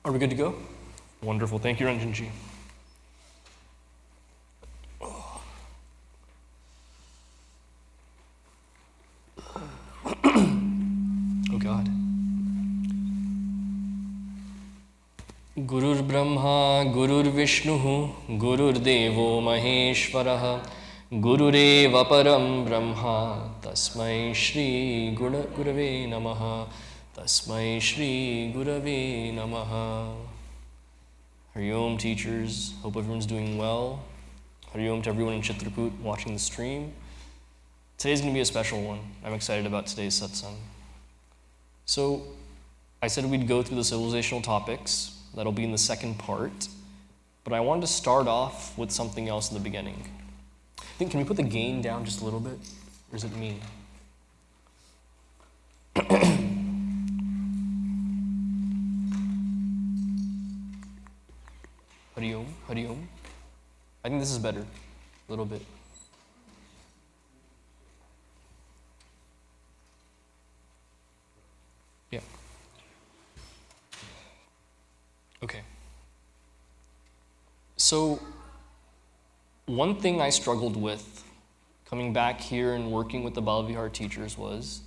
Are we good to go? Wonderful. Thank you, Ranjanji. Oh God. Gurur Brahma, Gurur Vishnu, Gurur Devo Maheshwaraha, Gurureva Param Brahma, Tasmai Shri Gurave Namaha, Tasmai Shri Gurave Namaha. Hari Om, teachers. Hope everyone's doing well. Hari Om to everyone in Chitraput watching the stream. Today's going to be a special one. I'm excited about today's satsang. So, I said we'd go through the civilizational topics. That'll be in the second part. But I wanted to start off with something else in the beginning. I think, can we put the gain down just a little bit? Or is it me? Hari Om, Hari Om. I think this is better, a little bit. Yeah. Okay. So, one thing I struggled with coming back here and working with the Balavihar teachers was,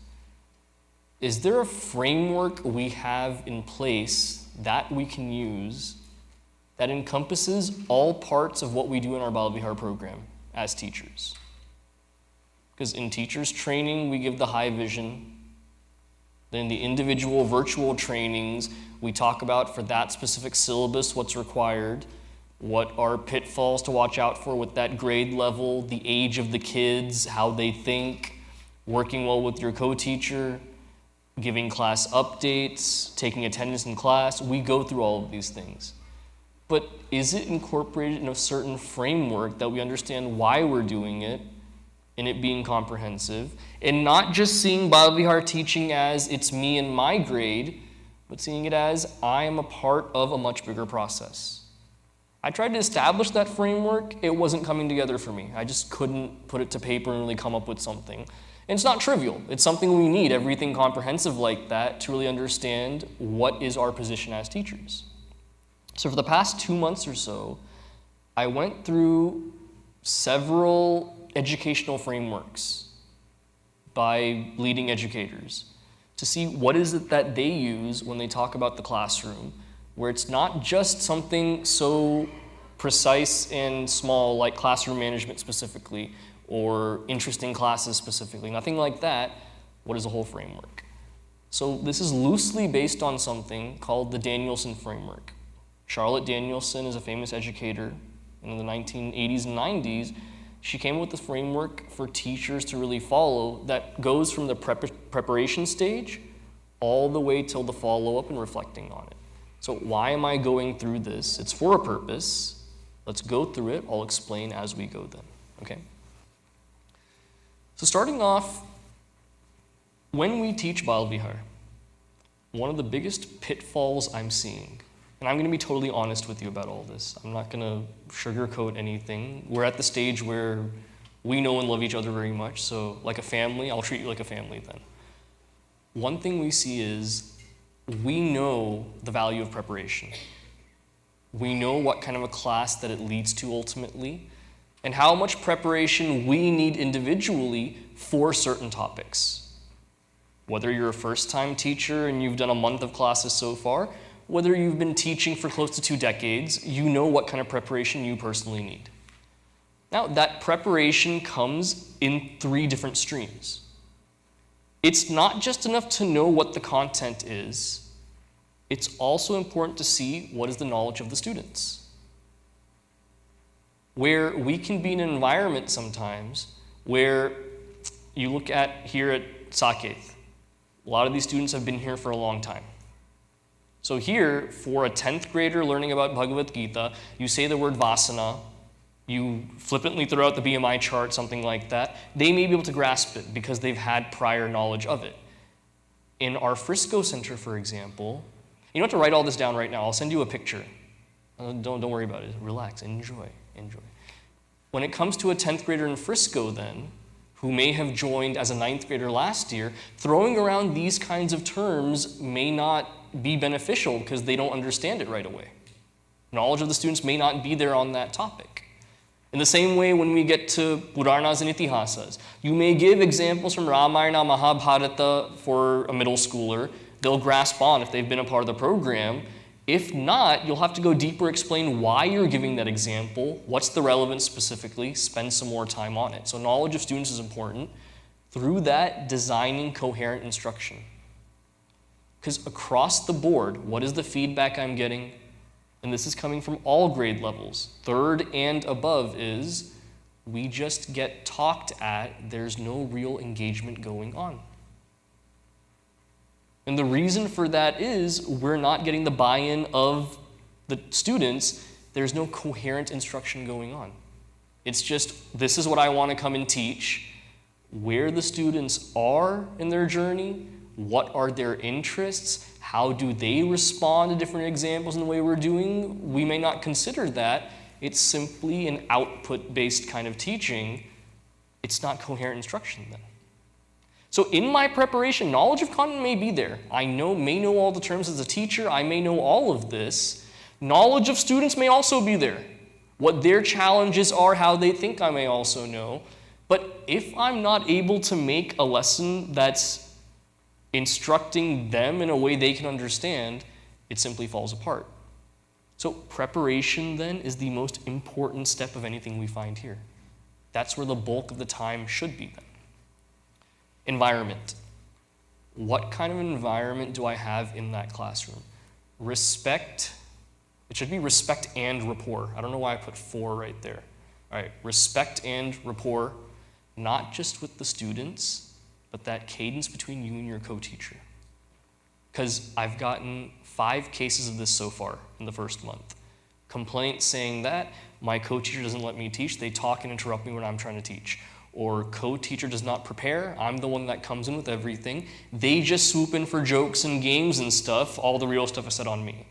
is there a framework we have in place that we can use that encompasses all parts of what we do in our Balavihar program as teachers? Because in teachers training, we give the high vision. Then the individual virtual trainings, we talk about for that specific syllabus what's required, what are pitfalls to watch out for with that grade level, the age of the kids, how they think, working well with your co-teacher, giving class updates, taking attendance in class. We go through all of these things. But is it incorporated in a certain framework that we understand why we're doing it, and it being comprehensive, and not just seeing Balavihar teaching as it's me and my grade, but seeing it as I am a part of a much bigger process? I tried to establish that framework. It wasn't coming together for me. I just couldn't put it to paper and really come up with something. And it's not trivial. It's something we need, everything comprehensive like that, to really understand what is our position as teachers. So for the past 2 months or so, I went through several educational frameworks by leading educators to see what is it that they use when they talk about the classroom, where it's not just something so precise and small like classroom management specifically or interesting classes specifically, nothing like that. What is the whole framework? So this is loosely based on something called the Danielson framework. Charlotte Danielson is a famous educator. In the 1980s and 90s, she came up with this framework for teachers to really follow that goes from the preparation stage all the way till the follow-up and reflecting on it. So why am I going through this? It's for a purpose. Let's go through it. I'll explain as we go then, okay? So starting off, when we teach Balavihar, one of the biggest pitfalls I'm seeing, and I'm going to be totally honest with you about all this. I'm not going to sugarcoat anything. We're at the stage where we know and love each other very much, so like a family, I'll treat you like a family then. One thing we see is we know the value of preparation. We know what kind of a class that it leads to ultimately, and how much preparation we need individually for certain topics. Whether you're a first-time teacher and you've done a month of classes so far, whether you've been teaching for close to 2 decades, you know what kind of preparation you personally need. Now, that preparation comes in 3 different streams. It's not just enough to know what the content is. It's also important to see what is the knowledge of the students. Where we can be in an environment sometimes where you look at here at Saket, a lot of these students have been here for a long time. So here, for a 10th grader learning about Bhagavad Gita, you say the word vasana, you flippantly throw out the BMI chart, something like that. They may be able to grasp it because they've had prior knowledge of it. In our Frisco Center, for example, you don't have to write all this down right now. I'll send you a picture. Don't worry about it. Relax. Enjoy. When it comes to a 10th grader in Frisco then, who may have joined as a 9th grader last year, throwing around these kinds of terms may not be beneficial because they don't understand it right away. Knowledge of the students may not be there on that topic. In the same way, when we get to Puranas and Itihasas, you may give examples from Ramayana, Mahabharata for a middle schooler. They'll grasp on if they've been a part of the program. If not, you'll have to go deeper, explain why you're giving that example, what's the relevance specifically, spend some more time on it. So knowledge of students is important. Through that, designing coherent instruction. Because across the board, what is the feedback I'm getting? And this is coming from all grade levels. 3rd and above is, we just get talked at, there's no real engagement going on. And the reason for that is, we're not getting the buy-in of the students, there's no coherent instruction going on. It's just, this is what I want to come and teach, where the students are in their journey, what are their interests, how do they respond to different examples in the way we're doing? We may not consider that. It's simply an output-based kind of teaching. It's not coherent instruction then. So in my preparation, knowledge of content may be there. I may know all the terms as a teacher. I may know all of this. Knowledge of students may also be there. What their challenges are, how they think, I may also know. But if I'm not able to make a lesson that's instructing them in a way they can understand, it simply falls apart. So preparation then is the most important step of anything we find here. That's where the bulk of the time should be then. Environment. What kind of environment do I have in that classroom? Respect. It should be respect and rapport. I don't know why I put 4 right there. All right, respect and rapport, not just with the students, but that cadence between you and your co-teacher. Because I've gotten 5 cases of this so far in the first month. Complaints saying that my co-teacher doesn't let me teach, they talk and interrupt me when I'm trying to teach. Or co-teacher does not prepare, I'm the one that comes in with everything. They just swoop in for jokes and games and stuff, all the real stuff is said on me.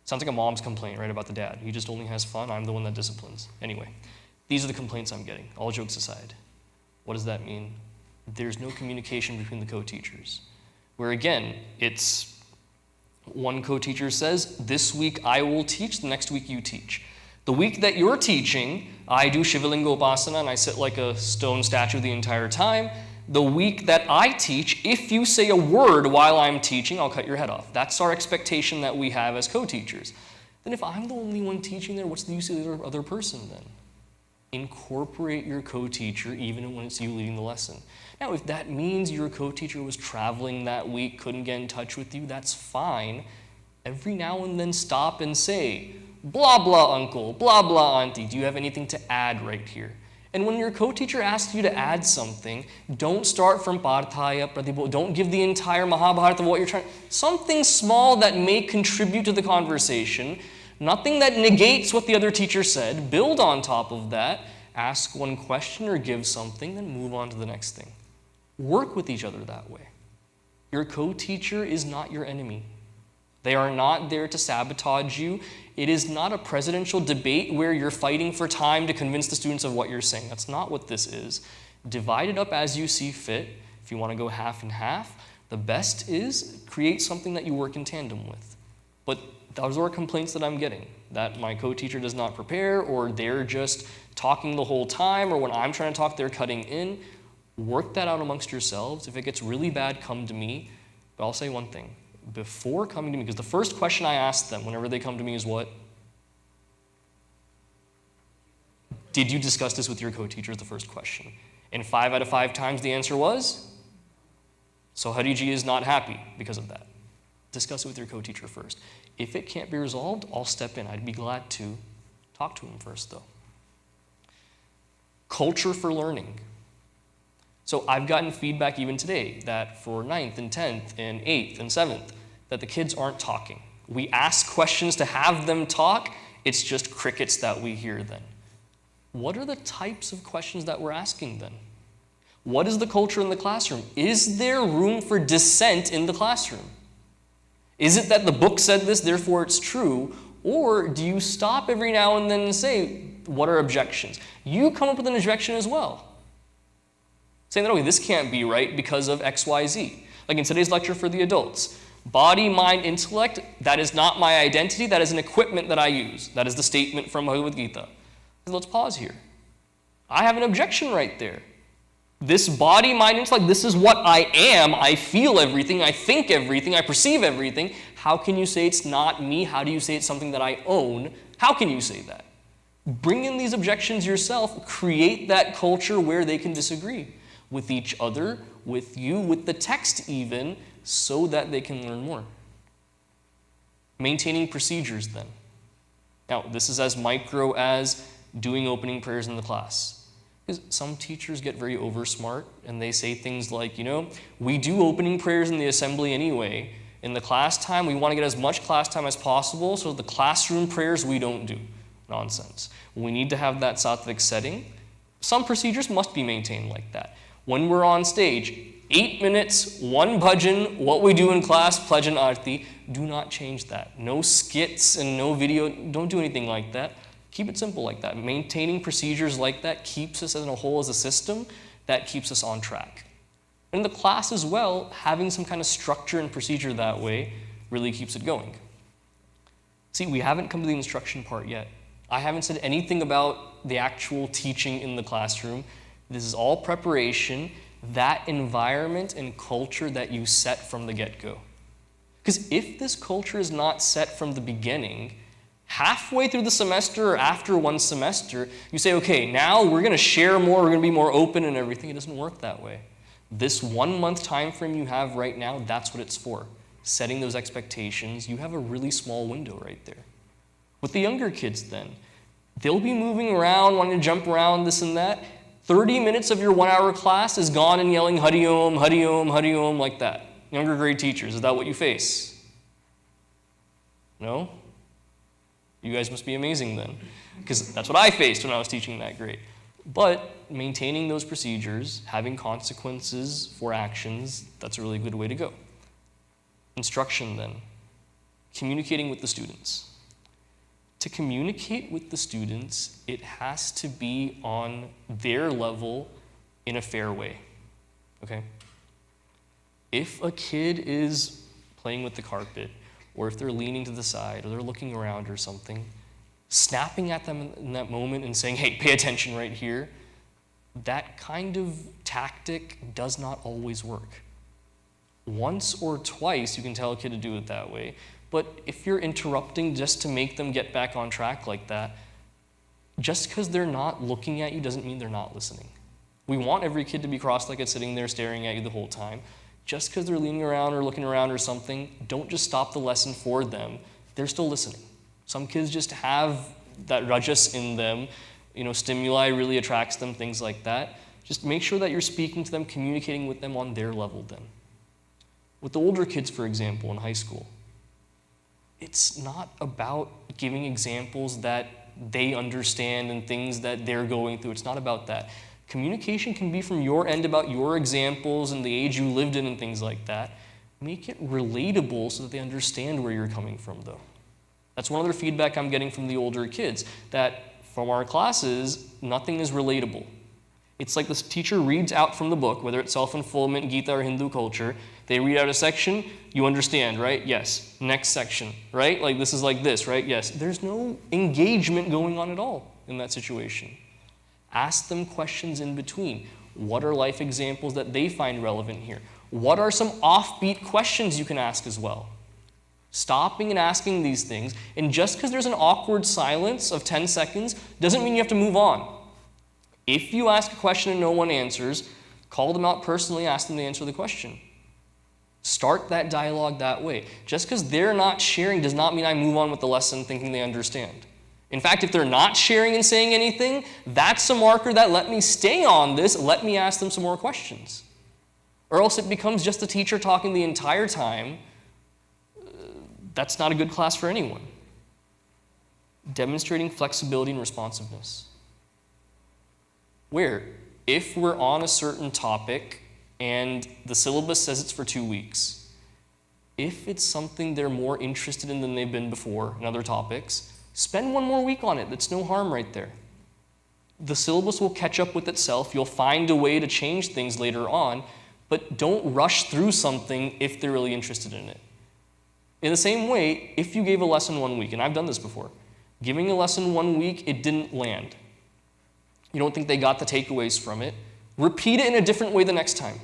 Sounds like a mom's complaint, right, about the dad. He just only has fun, I'm the one that disciplines. Anyway, these are the complaints I'm getting, all jokes aside. What does that mean? There's no communication between the co-teachers. Where again, it's one co-teacher says, this week I will teach, the next week you teach. The week that you're teaching, I do Shivalinga Upasana and I sit like a stone statue the entire time. The week that I teach, if you say a word while I'm teaching, I'll cut your head off. That's our expectation that we have as co-teachers. Then if I'm the only one teaching there, what's the use of the other person then? Incorporate your co-teacher even when it's you leading the lesson. Now, if that means your co-teacher was traveling that week, couldn't get in touch with you, that's fine. Every now and then stop and say, blah, blah, uncle, blah, blah, auntie, do you have anything to add right here? And when your co-teacher asks you to add something, don't start from Parthaya, Pratibho, don't give the entire Mahabharata of what you're trying. Something small that may contribute to the conversation, nothing that negates what the other teacher said, build on top of that, ask one question or give something, then move on to the next thing. Work with each other that way. Your co-teacher is not your enemy. They are not there to sabotage you. It is not a presidential debate where you're fighting for time to convince the students of what you're saying. That's not what this is. Divide it up as you see fit. If you want to go half and half, the best is create something that you work in tandem with. But those are complaints that I'm getting, that my co-teacher does not prepare, or they're just talking the whole time, or when I'm trying to talk, they're cutting in. Work that out amongst yourselves. If it gets really bad, come to me. But I'll say one thing. Before coming to me, because the first question I ask them whenever they come to me is what? Did you discuss this with your co-teacher is the first question. And 5 out of 5 times the answer was? So Hariji is not happy because of that. Discuss it with your co-teacher first. If it can't be resolved, I'll step in. I'd be glad to talk to him first though. Culture for learning. So I've gotten feedback even today that for 9th and 10th and 8th and 7th, that the kids aren't talking. We ask questions to have them talk, it's just crickets that we hear then. What are the types of questions that we're asking then? What is the culture in the classroom? Is there room for dissent in the classroom? Is it that the book said this, therefore it's true? Or do you stop every now and then and say, what are objections? You come up with an objection as well. Saying that, okay, this can't be right because of X, Y, Z. Like in today's lecture for the adults. Body, mind, intellect, that is not my identity, that is an equipment that I use. That is the statement from Bhagavad Gita. Let's pause here. I have an objection right there. This body, mind, intellect, this is what I am. I feel everything, I think everything, I perceive everything. How can you say it's not me? How do you say it's something that I own? How can you say that? Bring in these objections yourself. Create that culture where they can disagree with each other, with you, with the text even, so that they can learn more. Maintaining procedures then. Now, this is as micro as doing opening prayers in the class. Because some teachers get very over smart and they say things like, we do opening prayers in the assembly anyway. In the class time, we want to get as much class time as possible, so the classroom prayers we don't do. Nonsense. We need to have that sattvic setting. Some procedures must be maintained like that. When we're on stage, 8 minutes, one bhajan, what we do in class, pledge and arti, do not change that. No skits and no video, don't do anything like that. Keep it simple like that. Maintaining procedures like that keeps us as a whole as a system, that keeps us on track. In the class as well, having some kind of structure and procedure that way really keeps it going. See, we haven't come to the instruction part yet. I haven't said anything about the actual teaching in the classroom. This is all preparation, that environment and culture that you set from the get-go. Because if this culture is not set from the beginning, halfway through the semester or after one semester, you say, okay, now we're going to share more, we're going to be more open and everything. It doesn't work that way. This 1 month time frame you have right now, that's what it's for. Setting those expectations, you have a really small window right there. With the younger kids then, they'll be moving around, wanting to jump around, this and that. 30 minutes of your 1 hour class is gone and yelling Hari Om, Hari Om, Hari Om like that. Younger grade teachers, is that what you face? No? You guys must be amazing then, because that's what I faced when I was teaching that grade. But maintaining those procedures, having consequences for actions, that's a really good way to go. Instruction then, communicating with the students. To communicate with the students, it has to be on their level in a fair way, okay? If a kid is playing with the carpet, or if they're leaning to the side, or they're looking around or something, snapping at them in that moment and saying, hey, pay attention right here, that kind of tactic does not always work. Once or twice, you can tell a kid to do it that way, but if you're interrupting just to make them get back on track like that, just because they're not looking at you doesn't mean they're not listening. We want every kid to be cross-legged sitting there staring at you the whole time. Just because they're leaning around or looking around or something, don't just stop the lesson for them. They're still listening. Some kids just have that rajas in them, stimuli really attracts them, things like that. Just make sure that you're speaking to them, communicating with them on their level then. With the older kids, for example, in high school, it's not about giving examples that they understand and things that they're going through. It's not about that. Communication can be from your end about your examples and the age you lived in and things like that. Make it relatable so that they understand where you're coming from, though. That's one other feedback I'm getting from the older kids, that from our classes, nothing is relatable. It's like this teacher reads out from the book, whether it's self-fulfillment, Gita, or Hindu culture. They read out a section, you understand, right? Yes. Next section, right? Like this is like this, right? Yes. There's no engagement going on at all in that situation. Ask them questions in between. What are life examples that they find relevant here? What are some offbeat questions you can ask as well? Stopping and asking these things, and just because there's an awkward silence of 10 seconds doesn't mean you have to move on. If you ask a question and no one answers, call them out personally, ask them to answer the question. Start that dialogue that way. Just because they're not sharing does not mean I move on with the lesson thinking they understand. In fact, if they're not sharing and saying anything, that's a marker that let me stay on this, let me ask them some more questions. Or else it becomes just the teacher talking the entire time. That's not a good class for anyone. Demonstrating flexibility and responsiveness. Where, if we're on a certain topic and the syllabus says it's for 2 weeks, if it's something they're more interested in than they've been before in other topics, spend 1 more week on it. That's no harm right there. The syllabus will catch up with itself. You'll find a way to change things later on, but don't rush through something if they're really interested in it. In the same way, if you gave a lesson 1 week, and I've done this before, giving a lesson 1 week, it didn't land. You don't think they got the takeaways from it. Repeat it in a different way the next time.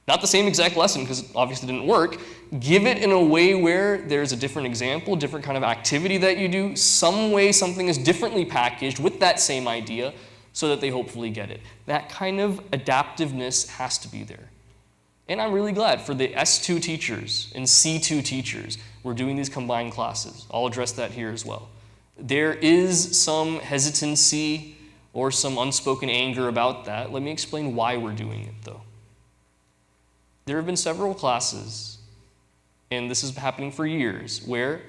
Not the same exact lesson, because it obviously didn't work. Give it in a way where there's a different example, different kind of activity that you do, some way something is differently packaged with that same idea so that they hopefully get it. That kind of adaptiveness has to be there. And I'm really glad for the S2 teachers and C2 teachers, we're doing these combined classes. I'll address that here as well. There is some hesitancy or some unspoken anger about that. Let me explain why we're doing it, though. There have been several classes, and this is happening for years, where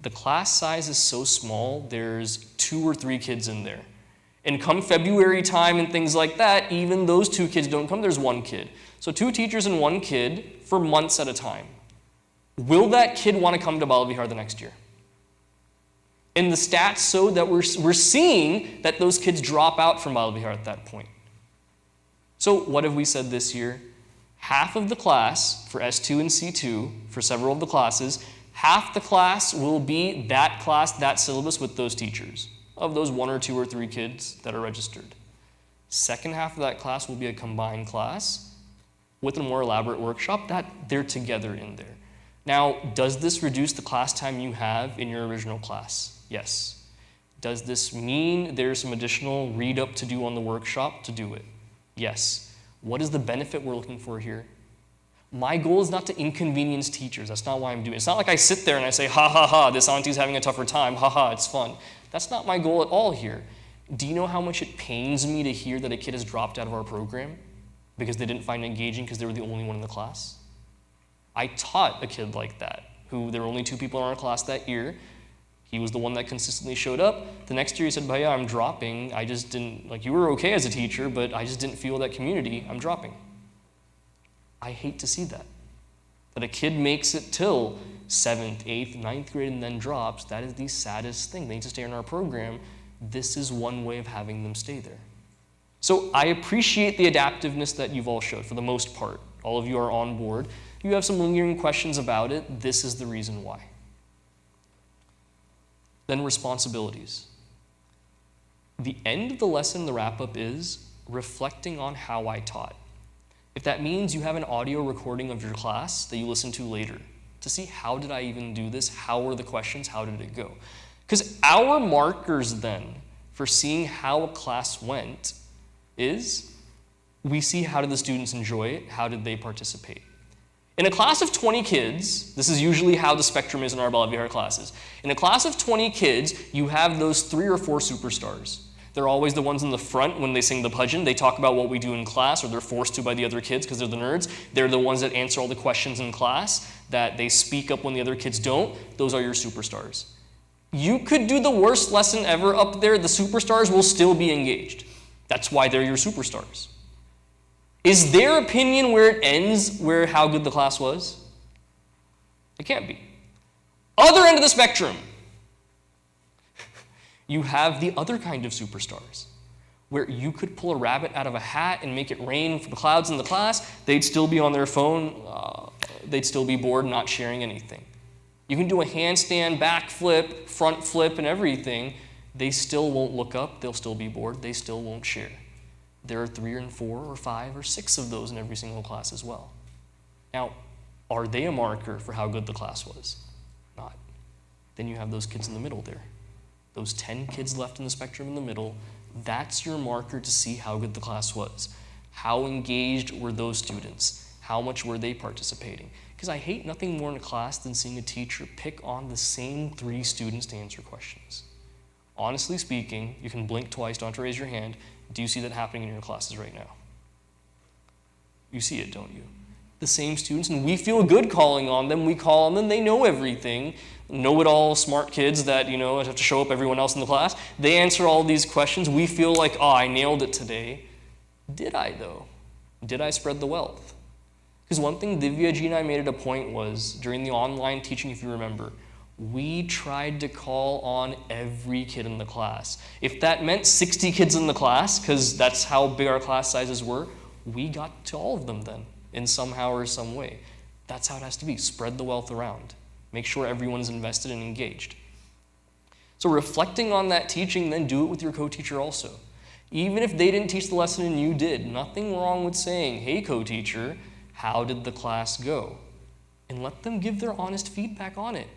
the class size is so small, there's 2 or 3 kids in there. And come February time and things like that, even those 2 kids don't come, there's 1 kid. So 2 teachers and 1 kid for months at a time. Will that kid want to come to Balavihar the next year? And the stats show that we're seeing that those kids drop out from Balavihar at that point. So what have we said this year? Half of the class for S2 and C2, for several of the classes, half the class will be that class, that syllabus with those teachers, of those 1 or 2 or 3 kids that are registered. Second half of that class will be a combined class with a more elaborate workshop that they're together in there. Now, does this reduce the class time you have in your original class? Yes. Does this mean there's some additional read-up to do on the workshop to do it? Yes. What is the benefit we're looking for here? My goal is not to inconvenience teachers. That's not why I'm doing it. It's not like I sit there and I say, ha, ha, ha, this auntie's having a tougher time. Ha, ha, it's fun. That's not my goal at all here. Do you know how much it pains me to hear that a kid has dropped out of our program because they didn't find it engaging because they were the only one in the class? I taught a kid like that, who there were only 2 people in our class that year. He was the one that consistently showed up. The next year he said, Bhaiya, I'm dropping. I just didn't, you were okay as a teacher, but I just didn't feel that community. I'm dropping. I hate to see that. That a kid makes it till 7th, 8th, 9th grade and then drops. That is the saddest thing. They need to stay in our program. This is one way of having them stay there. So I appreciate the adaptiveness that you've all showed for the most part. All of you are on board. You have some lingering questions about it. This is the reason why. Then responsibilities. The end of the lesson, the wrap-up is reflecting on how I taught. If that means you have an audio recording of your class that you listen to later to see how did I even do this, how were the questions, how did it go? Because our markers then for seeing how a class went is we see how did the students enjoy it, how did they participate. In a class of 20 kids, this is usually how the spectrum is in our Balavihar classes. In a class of 20 kids, you have those 3 or 4 superstars. They're always the ones in the front when they sing the bhajan. They talk about what we do in class, or they're forced to by the other kids because they're the nerds. They're the ones that answer all the questions in class, that they speak up when the other kids don't. Those are your superstars. You could do the worst lesson ever up there. The superstars will still be engaged. That's why they're your superstars. Is their opinion where it ends, where how good the class was? It can't be. Other end of the spectrum. You have the other kind of superstars, where you could pull a rabbit out of a hat and make it rain from the clouds in the class. They'd still be on their phone. They'd still be bored, not sharing anything. You can do a handstand, back flip, front flip, and everything. They still won't look up. They'll still be bored. They still won't share. There are 3 and 4 or 5 or 6 of those in every single class as well. Now, are they a marker for how good the class was? Not. Then you have those kids in the middle there. Those 10 kids left in the spectrum in the middle, that's your marker to see how good the class was. How engaged were those students? How much were they participating? Because I hate nothing more in a class than seeing a teacher pick on the same 3 students to answer questions. Honestly speaking, you can blink twice, don't have to raise your hand. Do you see that happening in your classes right now? You see it, don't you? The same students, and we feel good calling on them. We call on them, they know everything. Know-it-all smart kids that, have to show up everyone else in the class. They answer all these questions. We feel like, oh, I nailed it today. Did I, though? Did I spread the wealth? Because one thing Divya Ji and I made it a point was, during the online teaching, if you remember, We tried to call on every kid in the class. If that meant 60 kids in the class, because that's how big our class sizes were, we got to all of them then, in somehow or some way. That's how it has to be. Spread the wealth around. Make sure everyone's invested and engaged. So reflecting on that teaching, then do it with your co-teacher also. Even if they didn't teach the lesson and you did, nothing wrong with saying, hey, co-teacher, how did the class go? And let them give their honest feedback on it.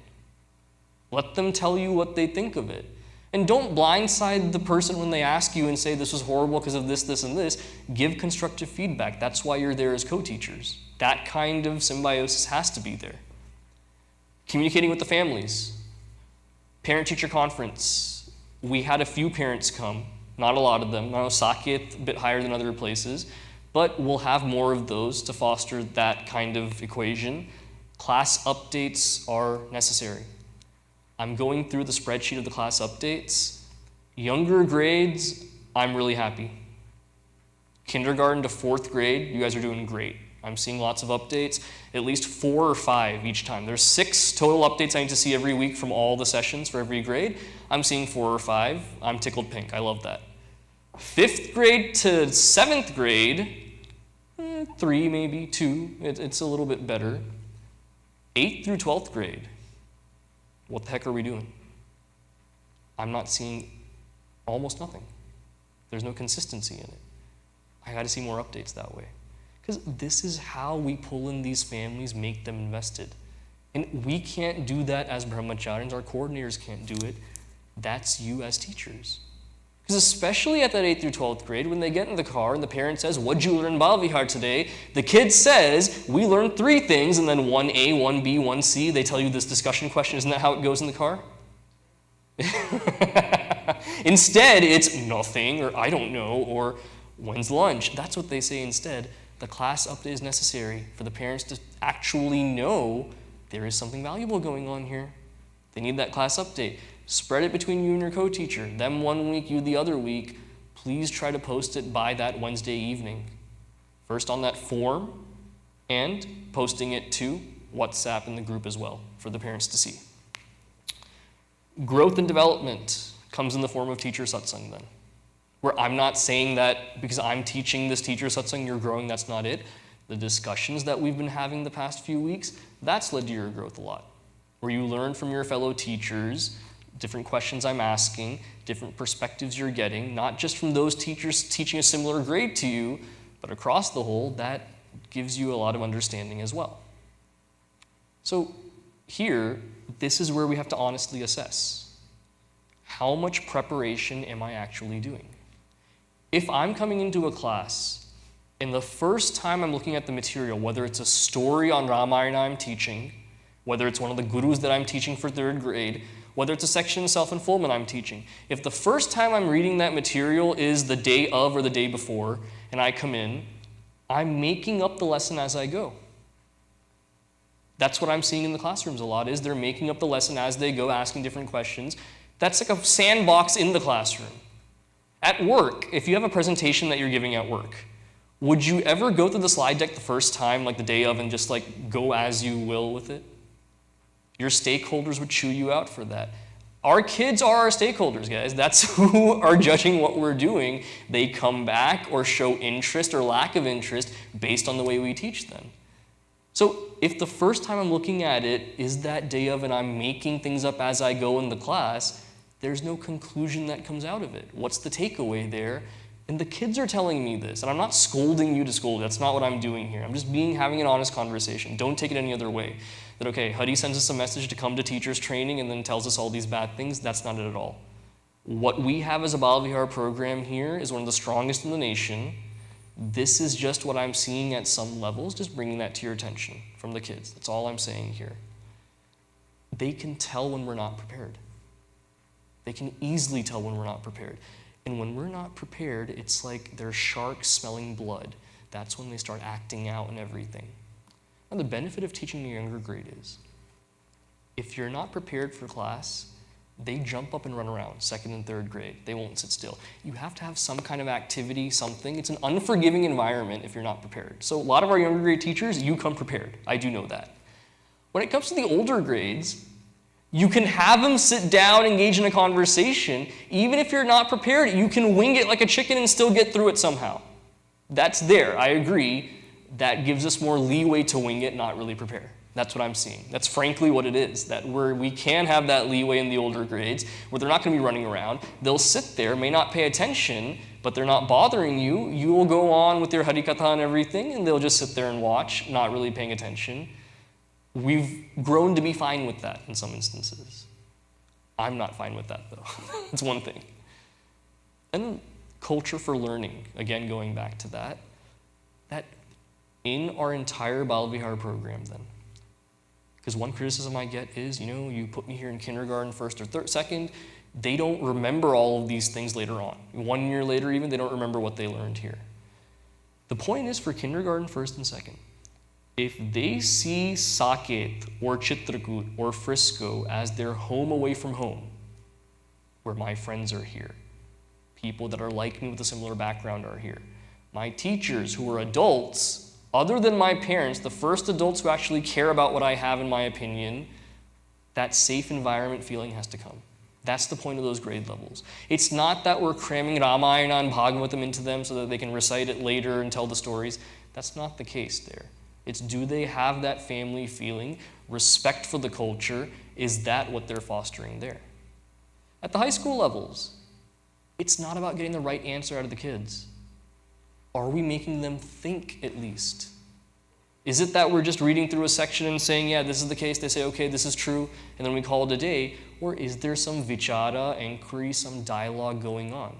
Let them tell you what they think of it. And don't blindside the person when they ask you and say this was horrible because of this, this, and this. Give constructive feedback. That's why you're there as co-teachers. That kind of symbiosis has to be there. Communicating with the families. Parent-teacher conference. We had a few parents come, not a lot of them. I know Saket, a bit higher than other places, but we'll have more of those to foster that kind of equation. Class updates are necessary. I'm going through the spreadsheet of the class updates. Younger grades, I'm really happy. Kindergarten to 4th grade, you guys are doing great. I'm seeing lots of updates, at least 4 or 5 each time. There's 6 total updates I need to see every week from all the sessions for every grade. I'm seeing 4 or 5. I'm tickled pink. I love that. 5th grade to 7th grade, 3 maybe, 2. It's a little bit better. 8th through 12th grade, what the heck are we doing? I'm not seeing almost nothing. There's no consistency in it. I got to see more updates that way. Because this is how we pull in these families, make them invested. And we can't do that as brahmacharyas. Our coordinators can't do it. That's you as teachers. Because especially at that 8th through 12th grade, when they get in the car and the parent says, what'd you learn in Bal Vihar today? The kid says, we learned 3 things, and then 1A, 1B, 1C. They tell you this discussion question. Isn't that how it goes in the car? Instead, it's nothing, or I don't know, or when's lunch? That's what they say instead. The class update is necessary for the parents to actually know there is something valuable going on here. They need that class update. Spread it between you and your co-teacher. Them one week, you the other week. Please try to post it by that Wednesday evening. First on that form, and posting it to WhatsApp in the group as well for the parents to see. Growth and development comes in the form of teacher satsang then. Where I'm not saying that because I'm teaching this teacher satsang, you're growing, that's not it. The discussions that we've been having the past few weeks, that's led to your growth a lot. Where you learn from your fellow teachers, different questions I'm asking, different perspectives you're getting, not just from those teachers teaching a similar grade to you, but across the whole, that gives you a lot of understanding as well. So here, this is where we have to honestly assess. How much preparation am I actually doing? If I'm coming into a class, and the first time I'm looking at the material, whether it's a story on Ramayana I'm teaching, whether it's one of the gurus that I'm teaching for 3rd grade, whether it's a section of self-unfoldment I'm teaching, if the first time I'm reading that material is the day of or the day before, and I come in, I'm making up the lesson as I go. That's what I'm seeing in the classrooms a lot, is they're making up the lesson as they go, asking different questions. That's like a sandbox in the classroom. At work, if you have a presentation that you're giving at work, would you ever go through the slide deck the first time, like the day of, and just like go as you will with it? Your stakeholders would chew you out for that. Our kids are our stakeholders, guys. That's who are judging what we're doing. They come back or show interest or lack of interest based on the way we teach them. So if the first time I'm looking at it is that day of and I'm making things up as I go in the class, there's no conclusion that comes out of it. What's the takeaway there? And the kids are telling me this, and I'm not scolding you to scold. That's not what I'm doing here. I'm just having an honest conversation. Don't take it any other way. That, okay, Huddy sends us a message to come to teachers training and then tells us all these bad things. That's not it at all. What we have as a Bal Vihar program here is one of the strongest in the nation. This is just what I'm seeing at some levels, just bringing that to your attention from the kids. That's all I'm saying here. They can tell when we're not prepared. They can easily tell when we're not prepared. And when we're not prepared, it's like they're sharks smelling blood. That's when they start acting out and everything. Now, the benefit of teaching a younger grade is, if you're not prepared for class, they jump up and run around, 2nd and 3rd grade. They won't sit still. You have to have some kind of activity, something. It's an unforgiving environment if you're not prepared. So a lot of our younger grade teachers, you come prepared. I do know that. When it comes to the older grades, You can have them sit down, engage in a conversation. Even if you're not prepared, you can wing it like a chicken and still get through it somehow. That's there, I agree. That gives us more leeway to wing it, not really prepare. That's what I'm seeing. That's frankly what it is, that we can have that leeway in the older grades where they're not going to be running around. They'll sit there, may not pay attention, but they're not bothering you. You will go on with your harikatha and everything, and they'll just sit there and watch, not really paying attention. We've grown to be fine with that in some instances. I'm not fine with that, though. That's one thing. And culture for learning, again, going back to that in our entire Balvihar program then, because one criticism I get is, you put me here in kindergarten, first or third, second, they don't remember all of these things later on. 1 year later even, they don't remember what they learned here. The point is for kindergarten, first and second, if they see Saket or Chitrakoot or Frisco as their home away from home, where my friends are here, people that are like me with a similar background are here, my teachers who are adults, other than my parents, the first adults who actually care about what I have in my opinion, that safe environment feeling has to come. That's the point of those grade levels. It's not that we're cramming Ramayana and Bhagavatam into them so that they can recite it later and tell the stories. That's not the case there. It's, do they have that family feeling, respect for the culture? Is that what they're fostering there? At the high school levels, it's not about getting the right answer out of the kids. Are we making them think at least? Is it that we're just reading through a section and saying, yeah, this is the case, they say, okay, this is true, and then we call it a day? Or is there some vichara, inquiry, some dialogue going on?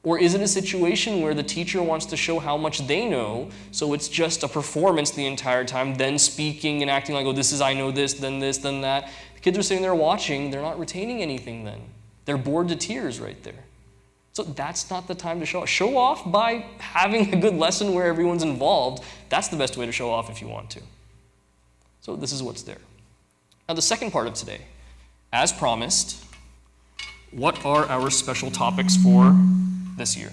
Or is it a situation where the teacher wants to show how much they know, so it's just a performance the entire time, then speaking and acting like, oh, I know this, then that. The kids are sitting there watching, they're not retaining anything then. They're bored to tears right there. So that's not the time to show off. Show off by having a good lesson where everyone's involved. That's the best way to show off if you want to. So this is what's there. Now the second part of today, as promised, what are our special topics for this year?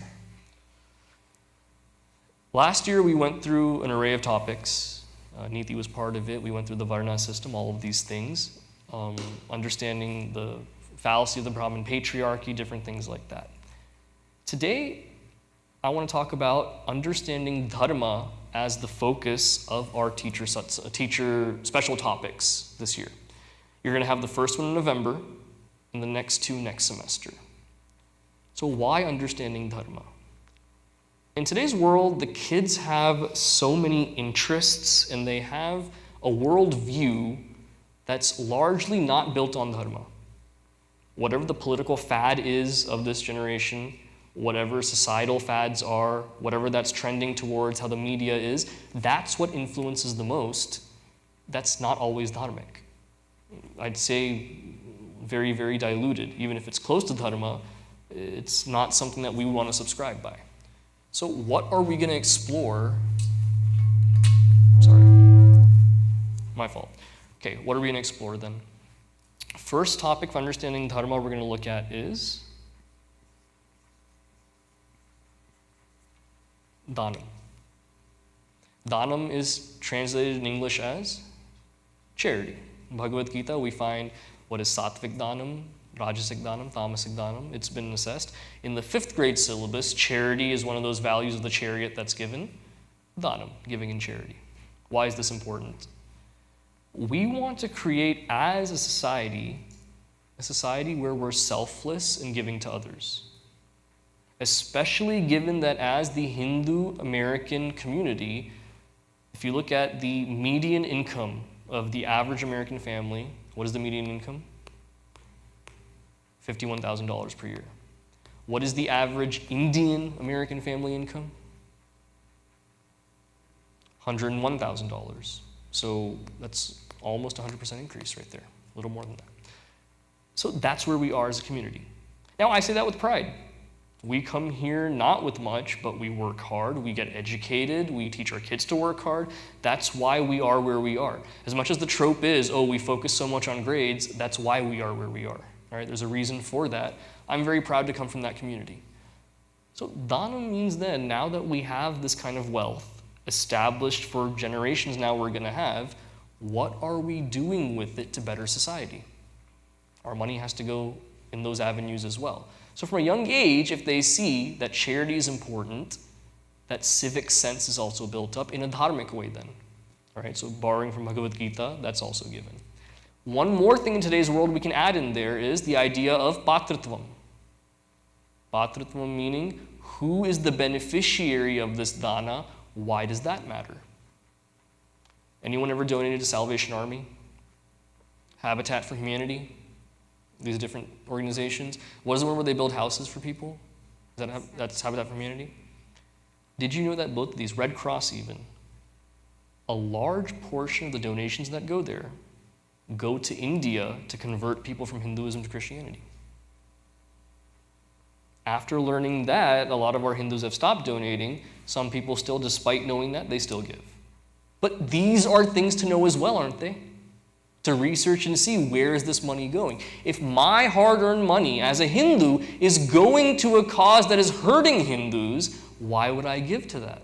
Last year we went through an array of topics. Niti was part of it. We went through the Varna system, all of these things, understanding the fallacy of the Brahmin patriarchy, different things like that. Today, I want to talk about understanding dharma as the focus of our teacher special topics this year. You're going to have the first one in November and the next two next semester. So why understanding dharma? In today's world, the kids have so many interests and they have a worldview that's largely not built on dharma. Whatever the political fad is of this generation, whatever societal fads are, whatever that's trending towards, how the media is, that's what influences the most. That's not always dharmic. I'd say very, very diluted. Even if it's close to dharma, it's not something that we want to subscribe by. So what are we going to explore? Sorry. My fault. Okay, what are we going to explore then? First topic for understanding dharma we're going to look at is Dhanam. Dhanam is translated in English as charity. In Bhagavad Gita, we find what is Sattvic Dhanam, Rajasic Dhanam, Tamasic Dhanam. It's been assessed. In the 5th grade syllabus, charity is one of those values of the chariot that's given. Dhanam, giving in charity. Why is this important? We want to create, as a society where we're selfless in giving to others. Especially given that as the Hindu American community, if you look at the median income of the average American family, what is the median income? $51,000 per year. What is the average Indian American family income? $101,000. So that's almost 100% increase right there, a little more than that. So that's where we are as a community. Now I say that with pride. We come here not with much, but we work hard, we get educated, we teach our kids to work hard. That's why we are where we are. As much as the trope is, oh, we focus so much on grades, that's why we are where we are. All right, there's a reason for that. I'm very proud to come from that community. So Dhanam means then, now that we have this kind of wealth established for generations now we're going to have, what are we doing with it to better society? Our money has to go in those avenues as well. So from a young age, if they see that charity is important, that civic sense is also built up in a dharmic way then. All right, so borrowing from Bhagavad Gita, that's also given. One more thing in today's world we can add in there is the idea of patritvam. Patritvam meaning, who is the beneficiary of this dana? Why does that matter? Anyone ever donated to Salvation Army? Habitat for Humanity? These different organizations? What is the one where they build houses for people? That's Habitat for Humanity? Did you know that both of these, Red Cross even, a large portion of the donations that go there go to India to convert people from Hinduism to Christianity? After learning that, a lot of our Hindus have stopped donating. Some people still, despite knowing that, they still give. But these are things to know as well, aren't they? To research and see, where is this money going? If my hard-earned money as a Hindu is going to a cause that is hurting Hindus, why would I give to that?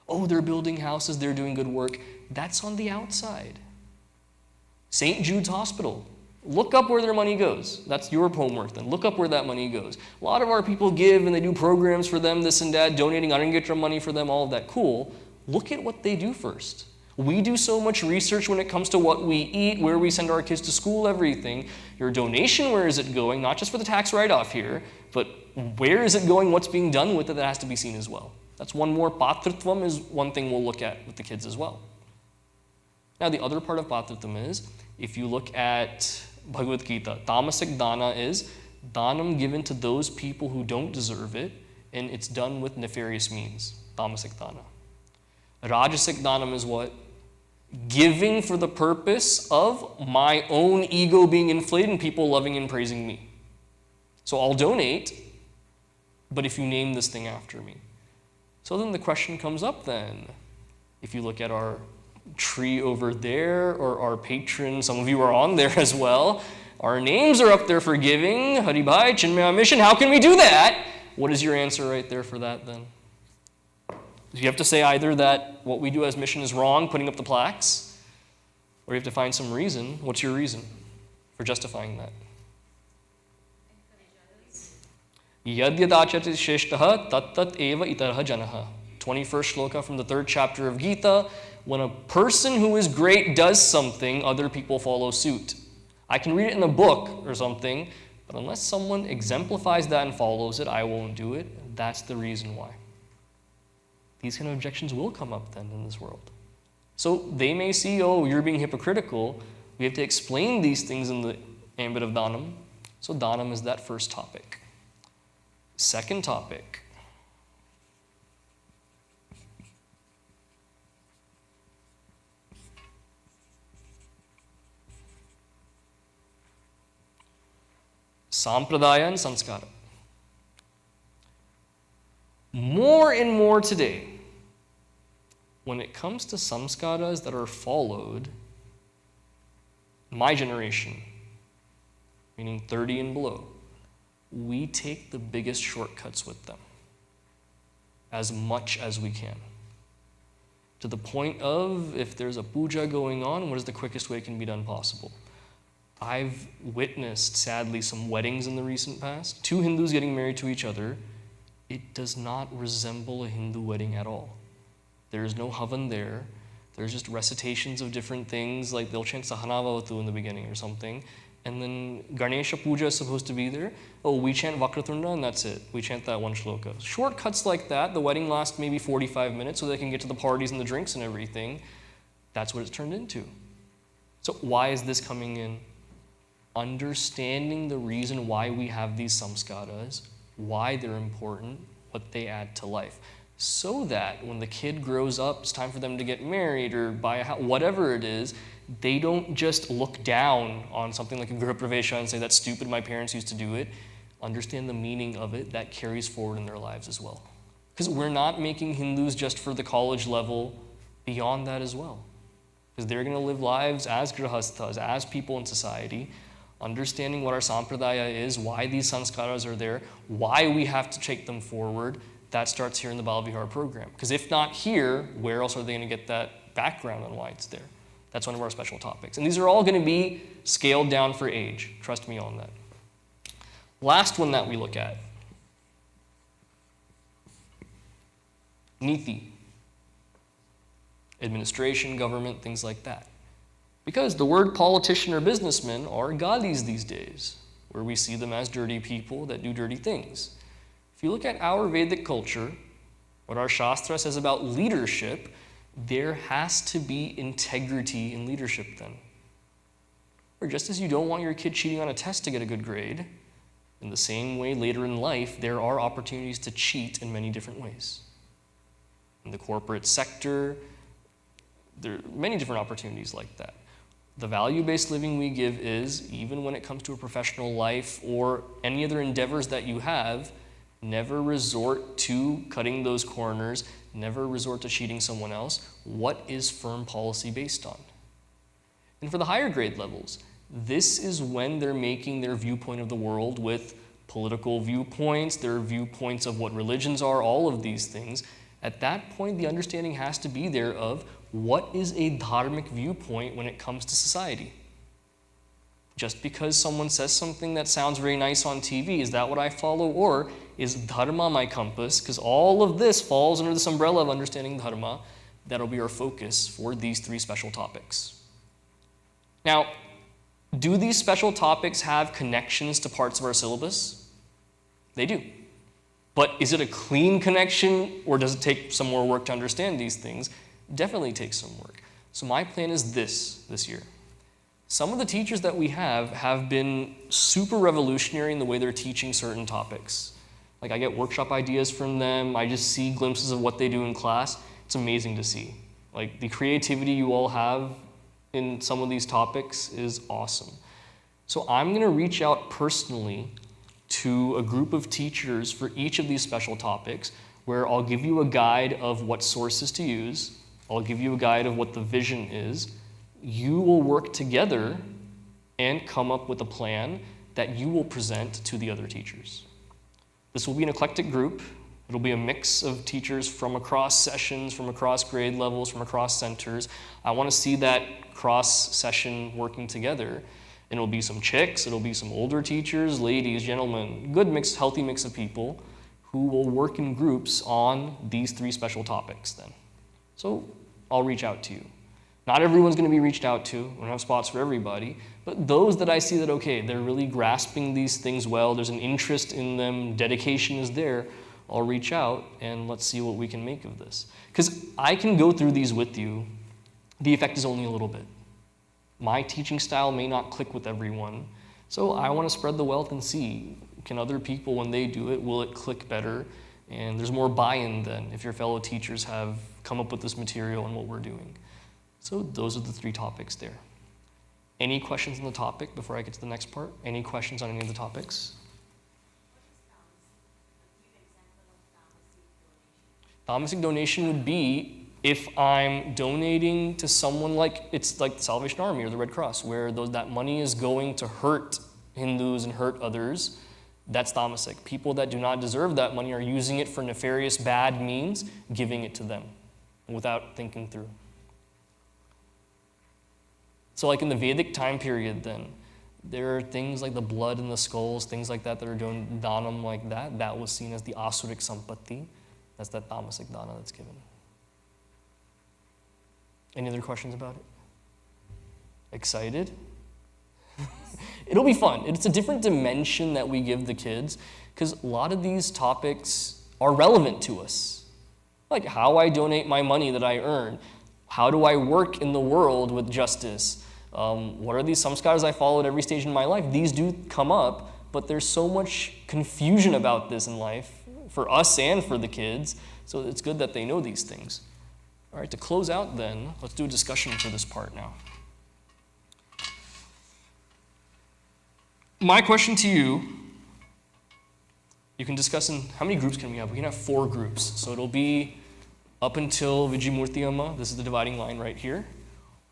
Oh, they're building houses, they're doing good work. That's on the outside. St. Jude's Hospital. Look up where their money goes. That's your homework then. Look up where that money goes. A lot of our people give and they do programs for them, this and that, donating Arangetra money for them, all of that. Cool. Look at what they do first. We do so much research when it comes to what we eat, where we send our kids to school, everything. Your donation, where is it going? Not just for the tax write-off here, but where is it going? What's being done with it? That has to be seen as well. That's one more. Patritvam is one thing we'll look at with the kids as well. Now, the other part of patritvam is, if you look at Bhagavad Gita, tamasic dana is danam given to those people who don't deserve it, and it's done with nefarious means. Tamasic dana. Rajasic danam is what? Giving for the purpose of my own ego being inflated and people loving and praising me. So I'll donate, but if you name this thing after me. So then the question comes up then. If you look at our tree over there, or our patron, some of you are on there as well. Our names are up there for giving. Haribhai, Chinmaya Mission, how can we do that? What is your answer right there for that then? You have to say either that what we do as mission is wrong, putting up the plaques, or you have to find some reason. What's your reason for justifying that? Yad yadachati sheshtaha tat tat eva itarha janaha. 21st shloka from the 3rd chapter of Gita. When a person who is great does something, other people follow suit. I can read it in a book or something, but unless someone exemplifies that and follows it, I won't do it. That's the reason why. These kind of objections will come up then in this world. So they may see, oh, you're being hypocritical. We have to explain these things in the ambit of dhanam. So dhanam is that first topic. Second topic. Sampradaya and sanskara. More and more today, when it comes to samskaras that are followed, my generation, meaning 30 and below, we take the biggest shortcuts with them as much as we can. To the point of, if there's a puja going on, what is the quickest way it can be done possible? I've witnessed, sadly, some weddings in the recent past. 2 Hindus getting married to each other. It does not resemble a Hindu wedding at all. There is no havan there. There's just recitations of different things, like they'll chant Sahanavavatu in the beginning or something. And then Ganesha Puja is supposed to be there. Oh, we chant Vakratunda and that's it. We chant that one shloka. Shortcuts like that, the wedding lasts maybe 45 minutes so they can get to the parties and the drinks and everything. That's what it's turned into. So why is this coming in? Understanding the reason why we have these samskaras, why they're important, what they add to life. So that when the kid grows up, it's time for them to get married or buy a house, whatever it is, they don't just look down on something like a Griha Pravesha and say, that's stupid, my parents used to do it. Understand the meaning of it, that carries forward in their lives as well. Because we're not making Hindus just for the college level, beyond that as well. Because they're going to live lives as grihasthas, as people in society, understanding what our sampradaya is, why these sanskaras are there, why we have to take them forward. That starts here in the Bal Vihar program. Because if not here, where else are they going to get that background on why it's there? That's one of our special topics. And these are all going to be scaled down for age. Trust me on that. Last one that we look at, Niti. Administration, government, things like that. Because the word politician or businessman are gadis these days, where we see them as dirty people that do dirty things. If you look at our Vedic culture, what our Shastra says about leadership, there has to be integrity in leadership then. Or just as you don't want your kid cheating on a test to get a good grade, in the same way later in life, there are opportunities to cheat in many different ways. In the corporate sector, there are many different opportunities like that. The value-based living we give is, even when it comes to a professional life or any other endeavors that you have, never resort to cutting those corners, never resort to cheating someone else. What is firm policy based on? And for the higher grade levels, this is when they're making their viewpoint of the world with political viewpoints, their viewpoints of what religions are, all of these things. At that point, the understanding has to be there of what is a dharmic viewpoint when it comes to society. Just because someone says something that sounds very nice on TV, is that what I follow? Or is dharma my compass? Because all of this falls under this umbrella of understanding dharma. That'll be our focus for these three special topics. Now, do these special topics have connections to parts of our syllabus? They do. But is it a clean connection, or does it take some more work to understand these things? Definitely takes some work. So my plan is this year. Some of the teachers that we have been super revolutionary in the way they're teaching certain topics. Like I get workshop ideas from them, I just see glimpses of what they do in class. It's amazing to see. Like the creativity you all have in some of these topics is awesome. So I'm gonna reach out personally to a group of teachers for each of these special topics where I'll give you a guide of what sources to use, I'll give you a guide of what the vision is. You will work together and come up with a plan that you will present to the other teachers. This will be an eclectic group. It'll be a mix of teachers from across sessions, from across grade levels, from across centers. I want to see that cross-session working together. And it'll be some chicks, it'll be some older teachers, ladies, gentlemen, good mix, healthy mix of people who will work in groups on these three special topics then. So I'll reach out to you. Not everyone's going to be reached out to. We don't have spots for everybody. But those that I see that, okay, they're really grasping these things well, there's an interest in them, dedication is there, I'll reach out and let's see what we can make of this. Because I can go through these with you. The effect is only a little bit. My teaching style may not click with everyone. So I want to spread the wealth and see, can other people, when they do it, will it click better? And there's more buy-in then if your fellow teachers have come up with this material and what we're doing. So those are the three topics there. Any questions on the topic before I get to the next part? Any questions on any of the topics? Tamasic donation would be if I'm donating to someone like, it's like the Salvation Army or the Red Cross, where that money is going to hurt Hindus and hurt others. That's tamasic. People that do not deserve that money are using it for nefarious, bad means, giving it to them without thinking through. So like in the Vedic time period then, there are things like the blood and the skulls, things like that are doing danam like that. That was seen as the asurik sampatti. That's that tamasic dana that's given. Any other questions about it? Excited? It'll be fun. It's a different dimension that we give the kids because a lot of these topics are relevant to us. Like how I donate my money that I earn. How do I work in the world with justice? What are these samskaras I follow at every stage in my life? These do come up, but there's so much confusion about this in life for us and for the kids, so it's good that they know these things. All right, to close out then, let's do a discussion for this part now. My question to you, you can discuss in, how many groups can we have? We can have 4 groups. So it'll be up until Vijayamurti Amma, this is the dividing line right here.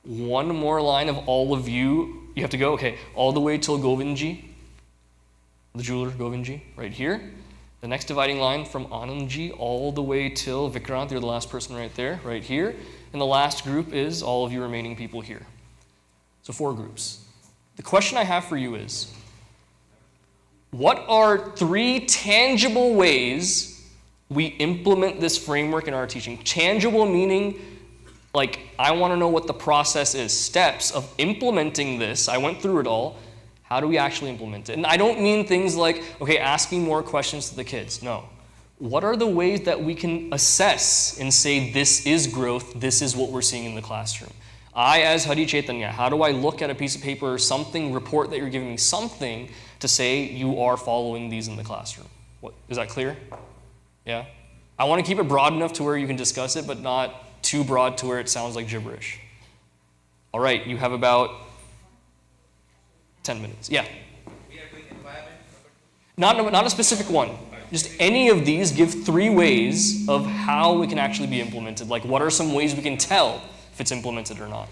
One more line of all of you, you have to go, okay, all the way till Govindji, the jeweler Govindji, right here. The next dividing line from Anandji all the way till Vikrant, you're the last person right there, right here. And the last group is all of you remaining people here. So 4 groups. The question I have for you is, what are 3 tangible ways we implement this framework in our teaching? Tangible meaning, like, I want to know what the process is, steps of implementing this. I went through it all. How do we actually implement it? And I don't mean things like, okay, asking more questions to the kids. No. What are the ways that we can assess and say this is growth, this is what we're seeing in the classroom? I, as Hari Chaitanya, how do I look at a piece of paper or something, report that you're giving me something to say you are following these in the classroom? Is that clear? Yeah? I want to keep it broad enough to where you can discuss it, but not too broad to where it sounds like gibberish. All right, you have about 10 minutes. Yeah? We are doing environment. Not a specific one. Just any of these give 3 ways of how it can actually be implemented. Like, what are some ways we can tell if it's implemented or not?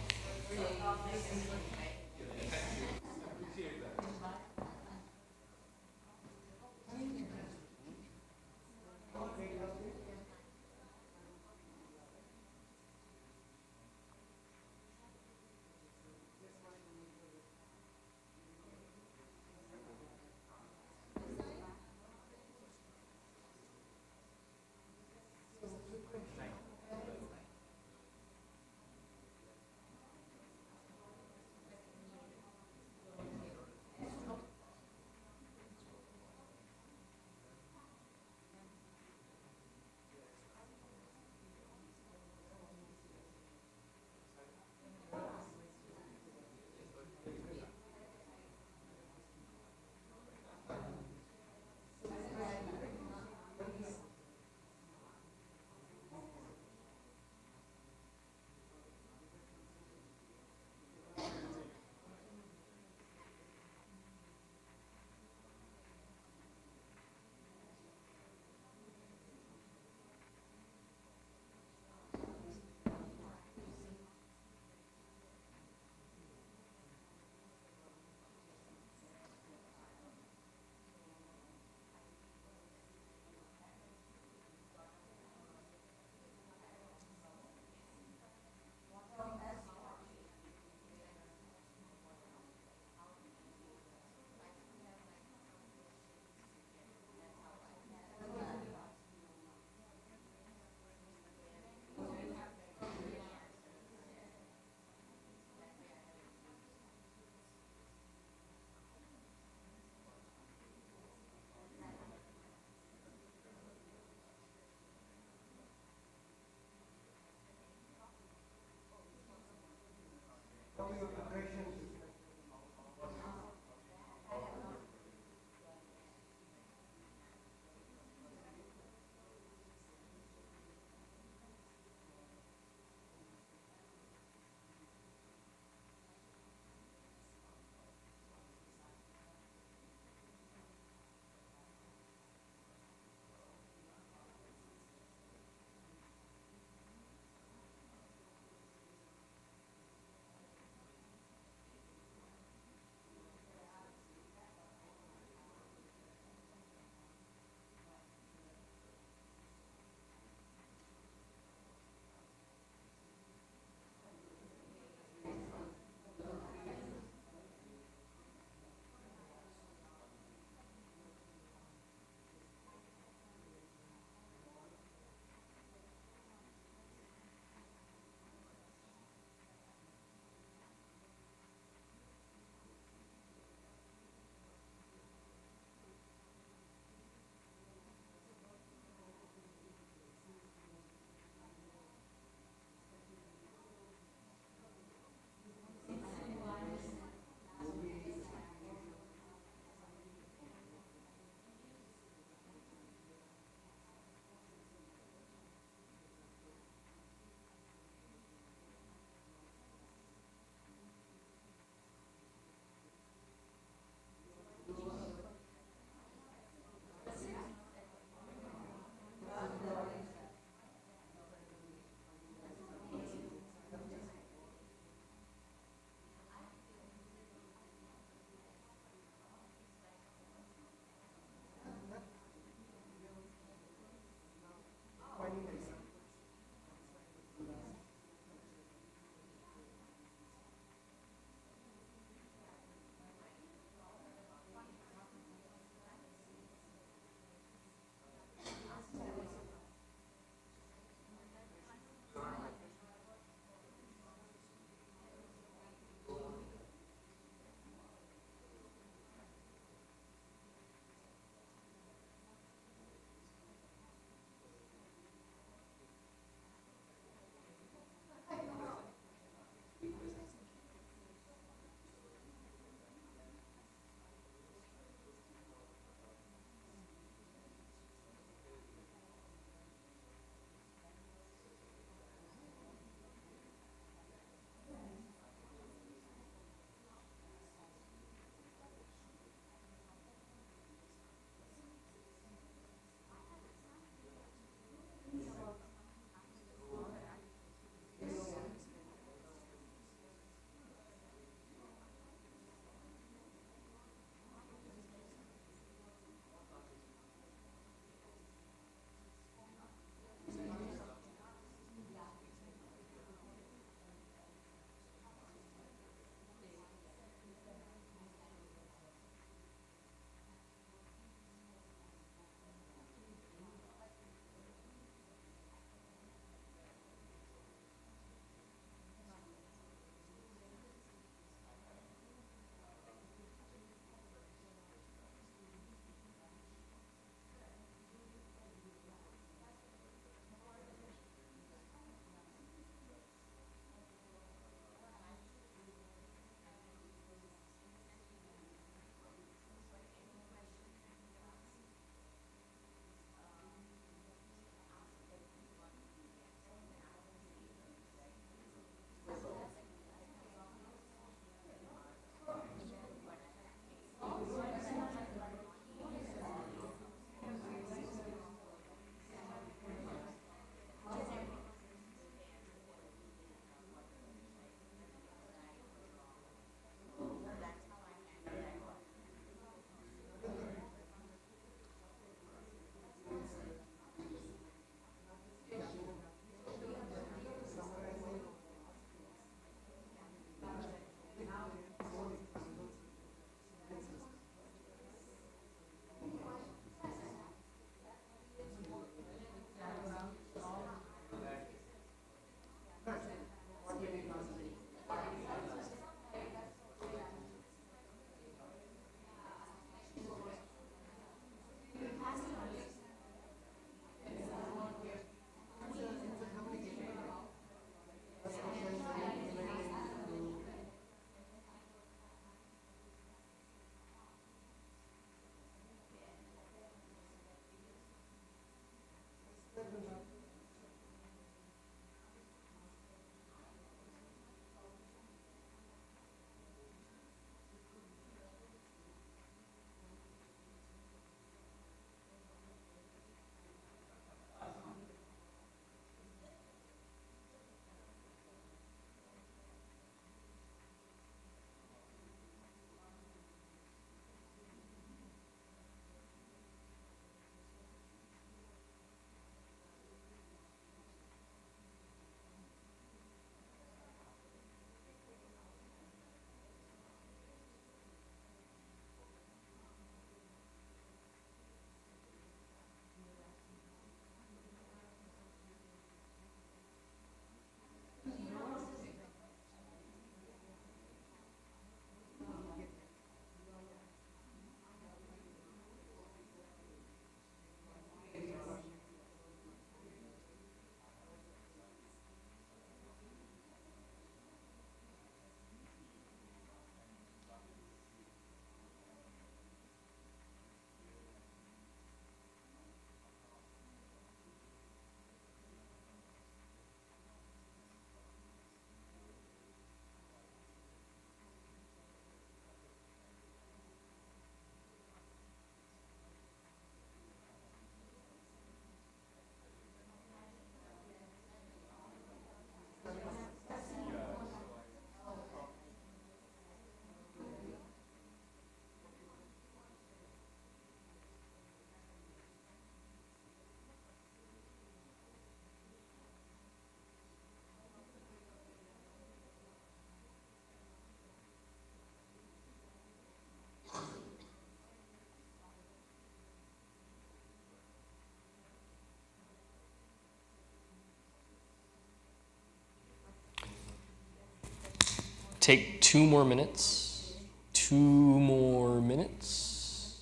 take 2 more minutes. 2 more minutes.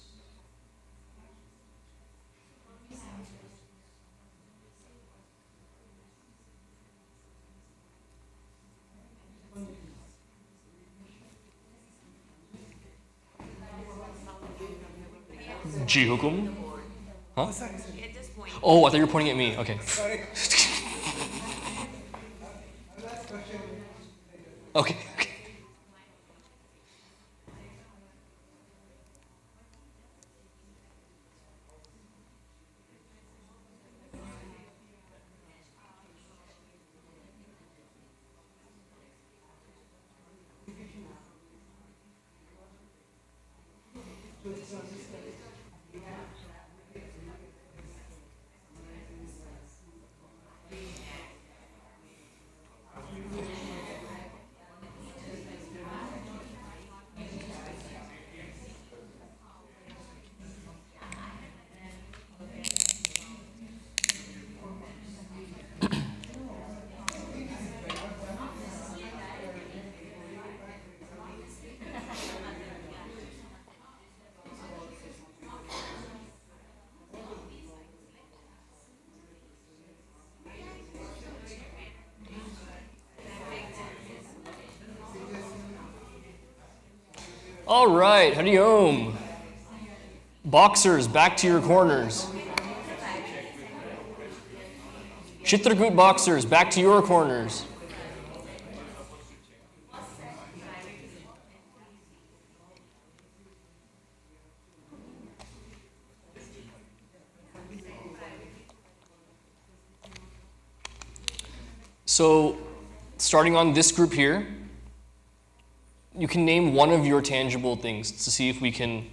Ji hukum? Huh? Oh, I thought you were pointing at me. Okay. Okay. All right, Hari Om. Boxers, back to your corners. Chitrakoot boxers, back to your corners. So, starting on this group here, you can name one of your tangible things to see if we can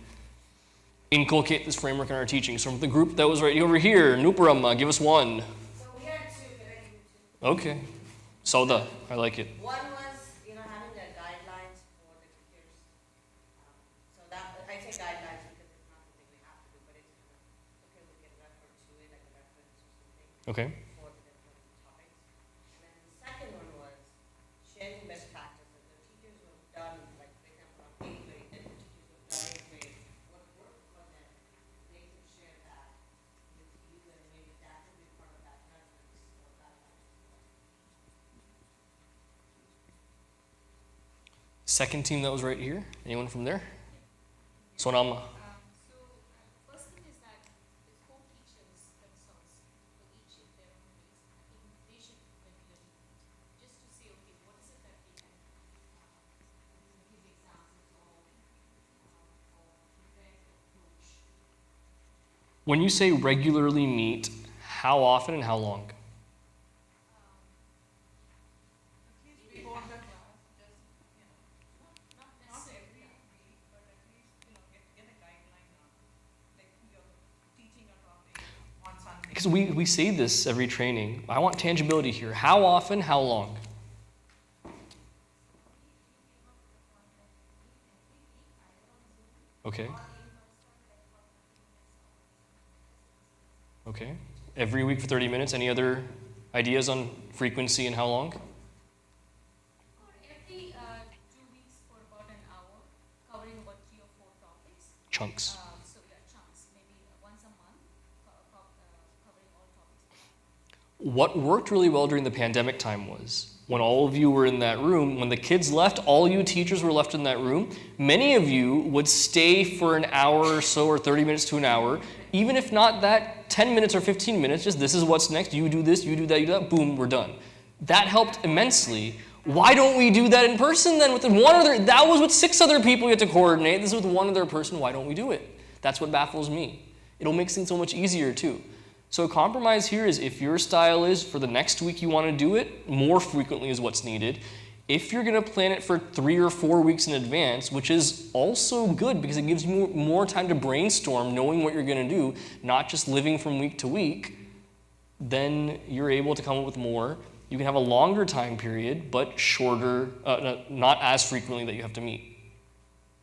inculcate this framework in our teaching. So from the group that was right over here, Nuparama, give us one. So we had 2, but I can do 2. Okay. Sauda, I like it. One was, having the guidelines for the teachers. So that, I say guidelines because it's not something we have to do, but it's okay, we can refer to it, like a reference or something. Okay. For the different topics. And then the second one was sharing best practices. The teachers who have done, like for example, on 8th grade, and the teachers who have done 8th grade, what worked for them, they can share that with you, and maybe that could be part of that reference or guidelines. Second team that was right here. Anyone from there? Sonama. First thing is that the co-teachers themselves, for each in their own ways, I think they should regularly meet, just to say, okay, what is it that we can give examples of, or prepare to approach. When you say regularly meet, how often and how long? Because we say this every training. I want tangibility here. How often, how long? Okay. Okay. Every week for 30 minutes. Any other ideas on frequency and how long? Or every 2 weeks for about an hour, covering about 3 or 4 topics. Chunks. So yeah, chunks, maybe once a month, covering all topics. What worked really well during the pandemic time was when all of you were in that room, when the kids left, all you teachers were left in that room, many of you would stay for an hour or so, or 30 minutes to an hour, even if not that, 10 minutes or 15 minutes, just this is what's next, you do this, you do that, you do that, boom, we're done. That helped immensely. Why don't we do that in person then? With one other, that was with 6 other people you had to coordinate. This is with one other person, why don't we do it? That's what baffles me. It'll make things so much easier too. So a compromise here is if your style is for the next week you want to do it, more frequently is what's needed. If you're going to plan it for 3 or 4 weeks in advance, which is also good because it gives you more time to brainstorm, knowing what you're going to do, not just living from week to week, then you're able to come up with more. You can have a longer time period, but shorter, not as frequently that you have to meet.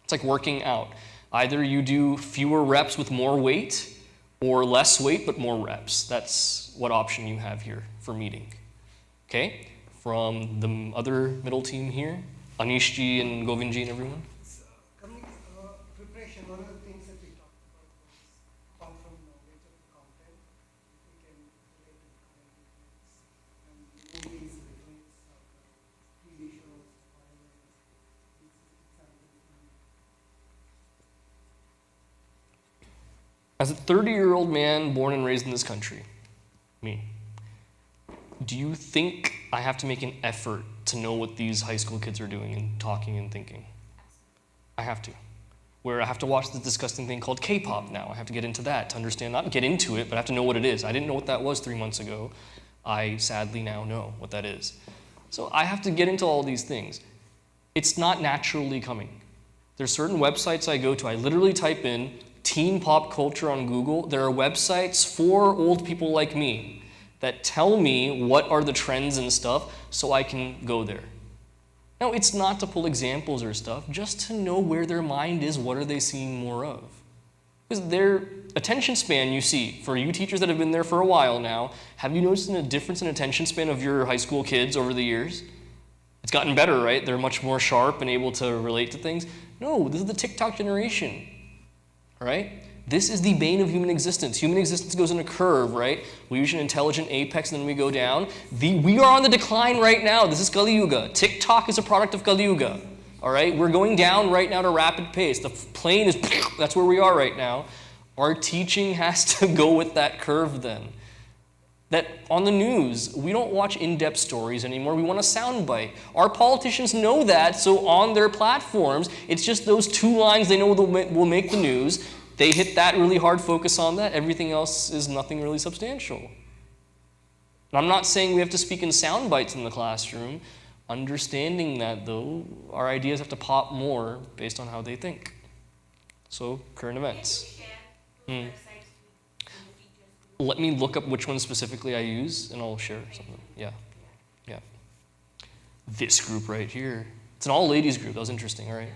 It's like working out. Either you do fewer reps with more weight, or less weight but more reps. That's what option you have here for meeting. Okay? From the other middle team here, Anishji and Govindji and everyone? Preparation, one of the things that we talked about was apart from knowledge of the content, we can relate to current events and movies, remakes of TV shows, violence, these examples. As a 30-year-old man born and raised in this country, me, do you think I have to make an effort to know what these high school kids are doing and talking and thinking? I have to. Where I have to watch this disgusting thing called K-pop now. I have to get into that to understand, not get into it, but I have to know what it is. I didn't know what that was 3 months ago. I sadly now know what that is. So I have to get into all these things. It's not naturally coming. There's certain websites I go to. I literally type in teen pop culture on Google. There are websites for old people like me that tell me what are the trends and stuff so I can go there. Now, it's not to pull examples or stuff, just to know where their mind is, what are they seeing more of. Because their attention span, you see, for you teachers that have been there for a while now, have you noticed a difference in attention span of your high school kids over the years? It's gotten better, right? They're much more sharp and able to relate to things. No, this is the TikTok generation, all right? This is the bane of human existence. Human existence goes in a curve, right? We reach an intelligent apex and then we go down. We are on the decline right now. This is Kali Yuga. TikTok is a product of Kali Yuga, all right? We're going down right now at a rapid pace. The plane is, that's where we are right now. Our teaching has to go with that curve then. That on the news, we don't watch in-depth stories anymore. We want a soundbite. Our politicians know that, so on their platforms, it's just those 2 lines they know will make the news. They hit that really hard focus on that. Everything else is nothing really substantial. And I'm not saying we have to speak in sound bites in the classroom. Understanding that, though, our ideas have to pop more based on how they think. So, current events. Let me look up which one specifically I use, and I'll share something. Yeah. This group right here. It's an all-ladies group. That was interesting, all right?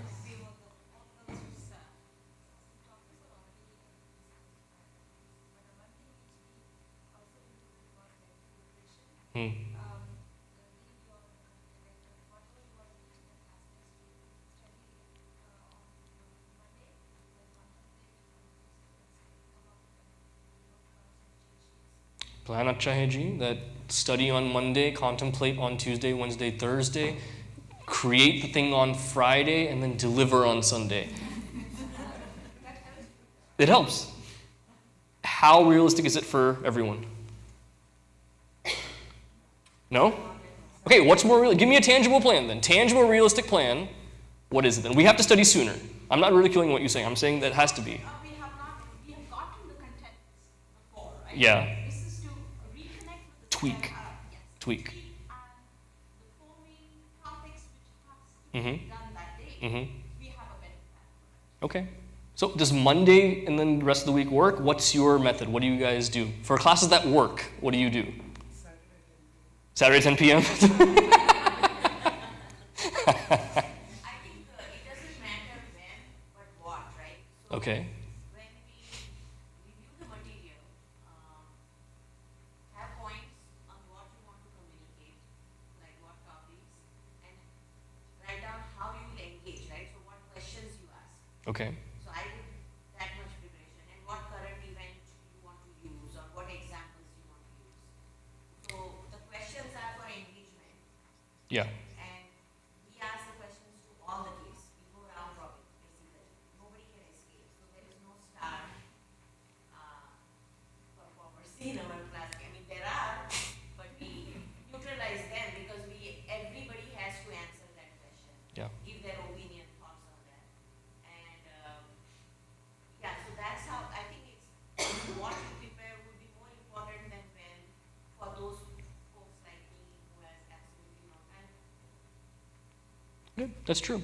Plan अच्छा है जी, that study on Monday, contemplate on Tuesday, Wednesday, Thursday, create the thing on Friday, and then deliver on Sunday. It helps. How realistic is it for everyone? No? Okay, what's more real? Give me a tangible plan then. Tangible, realistic plan. What is it then? We have to study sooner. I'm not ridiculing what you're saying. I'm saying that it has to be. We have gotten the content before, right? Yeah. This is to reconnect with the Tweak. Yes. Tweak. And the 4 main topics which has to be done that day, we have a better plan. Okay. So does Monday and then the rest of the week work? What's your method? What do you guys do? For classes that work, what do you do? Saturday 10 p.m.? I think it doesn't matter when, but what, right? So Okay. when we review the material, have points on what you want to communicate, like what topics, and write down how you will engage, right? So what questions you ask. Okay. So I did that much preparation, and what current event you want to use, or what examples you want to use. So the questions are for engagement. Yeah. And we ask the questions to all the kids. We go round robin, basically. Nobody can escape. So there is no star performers in our class. I mean, there are, but we neutralize them because everybody has to answer that question. Yeah. Give their opinion, thoughts on that. And yeah, so that's how I think it's what you prepare would be more important than when for those folks like me who has absolutely no time. Good. That's true.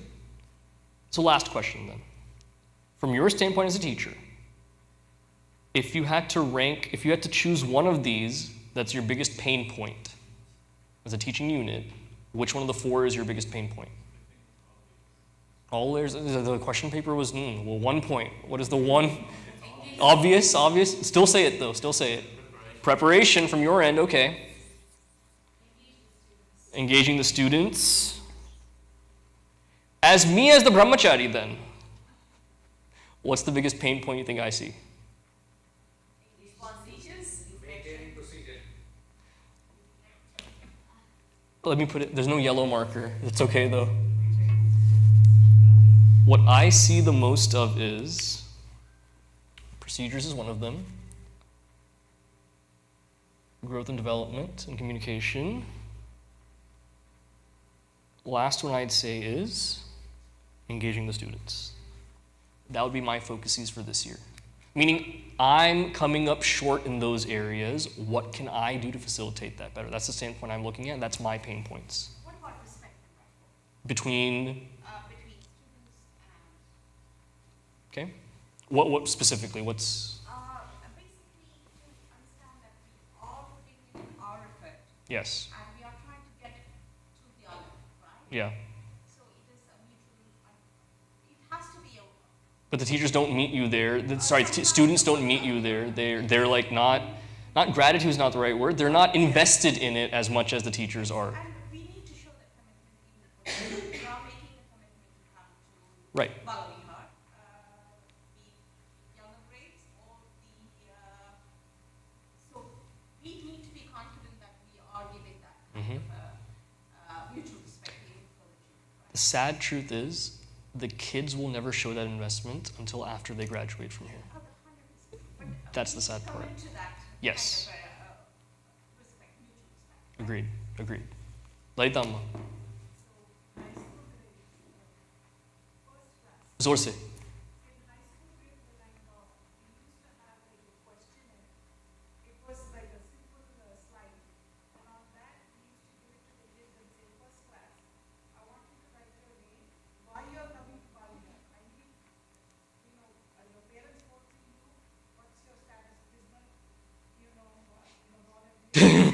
So last question then. From your standpoint as a teacher, if you had to choose one of these that's your biggest pain point as a teaching unit, which one of the 4 is your biggest pain point? All layers, the question paper was, 1 point. What is the one? Obvious. Still say it though, still say it. Preparation from your end, okay. Engaging the students. as the brahmachari then, what's the biggest pain point you think I see? Response teachers? Maintaining procedure. Let me put it, there's no yellow marker. It's okay though. What I see the most of is, procedures is one of them, growth and development and communication. Last one I'd say is engaging the students. That would be my focuses for this year. Meaning, I'm coming up short in those areas. What can I do to facilitate that better? That's the standpoint I'm looking at. That's my pain points. What about respect and Between, between students and okay? What specifically? What's, basically to understand that we all putting in our effort yes, and we are trying to get to the other, right? yeah. So it is a mutual, it has to be a, But the teachers don't meet you there. Students don't meet you there. They're like not gratitude is not the right word. They're not invested in it as much as the teachers are. and we need to show that commitment in the we are making a commitment to come to Right. following her, the younger grades or so we need to be confident that we are giving that kind of mutual respect even for the children, The sad truth is, the kids will never show that investment until after they graduate from here. right? 100%. But That's we the sad need to part. commit to that Yes. kind of respect, mutual respect. Agreed. Laitama. Zor se. In high school grade, when we used to have like a questionnaire. It was like a simple slide, and on that we used to give it to the kids and say, first class, I want you to write your name, why you are coming to Baliga. I need, your parents forcing you, what's your status, business, volunteer.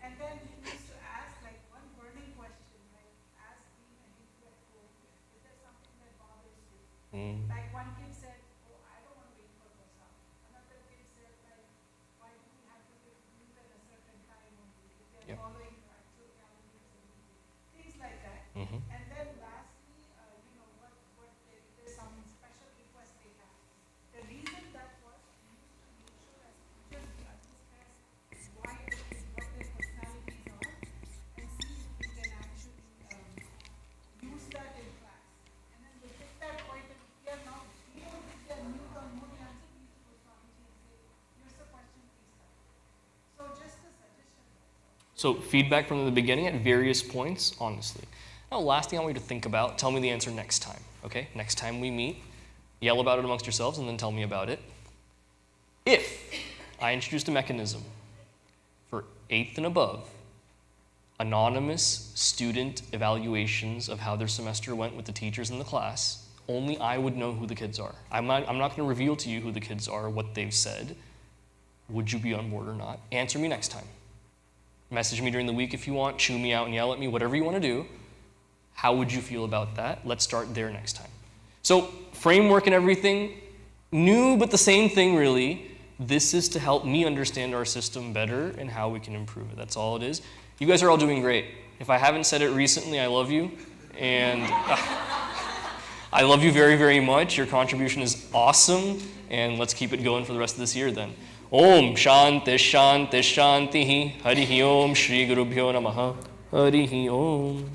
And then he used to ask like one burning question, like as being a Hindu at home, is there something that bothers you? Like one kid said, oh, I don't want to wait for Prasad. Another kid said, like, why do we have to do it at a certain time only? If they are Yep. following the actual calendars and things like that. Mhm. And then lastly, what if there's some special request they have. The reason that was, we used to make sure as teachers we understand why the kids, what their personalities are, and see if we can actually use that in class. And then we take that point and we are now, even if they are new or know the answer, we need to go to Swamiji and say, here's the question, please tell. So just a suggestion. So feedback from the beginning at various points, honestly. Now, last thing I want you to think about, tell me the answer next time, okay? Next time we meet, yell about it amongst yourselves and then tell me about it. If I introduced a mechanism for 8th and above, anonymous student evaluations of how their semester went with the teachers in the class, only I would know who the kids are. I'm not going to reveal to you who the kids are, what they've said. Would you be on board or not? Answer me next time. Message me during the week if you want, chew me out and yell at me, whatever you want to do. How would you feel about that? Let's start there next time. So, framework and everything, new but the same thing really. This is to help me understand our system better and how we can improve it. That's all it is. You guys are all doing great. If I haven't said it recently, I love you. And I love you very, very much. Your contribution is awesome. And let's keep it going for the rest of this year then. Om Shanti Shanti Shanti Harihi Om Shri Guru Bhyo Namaha Harihi Om.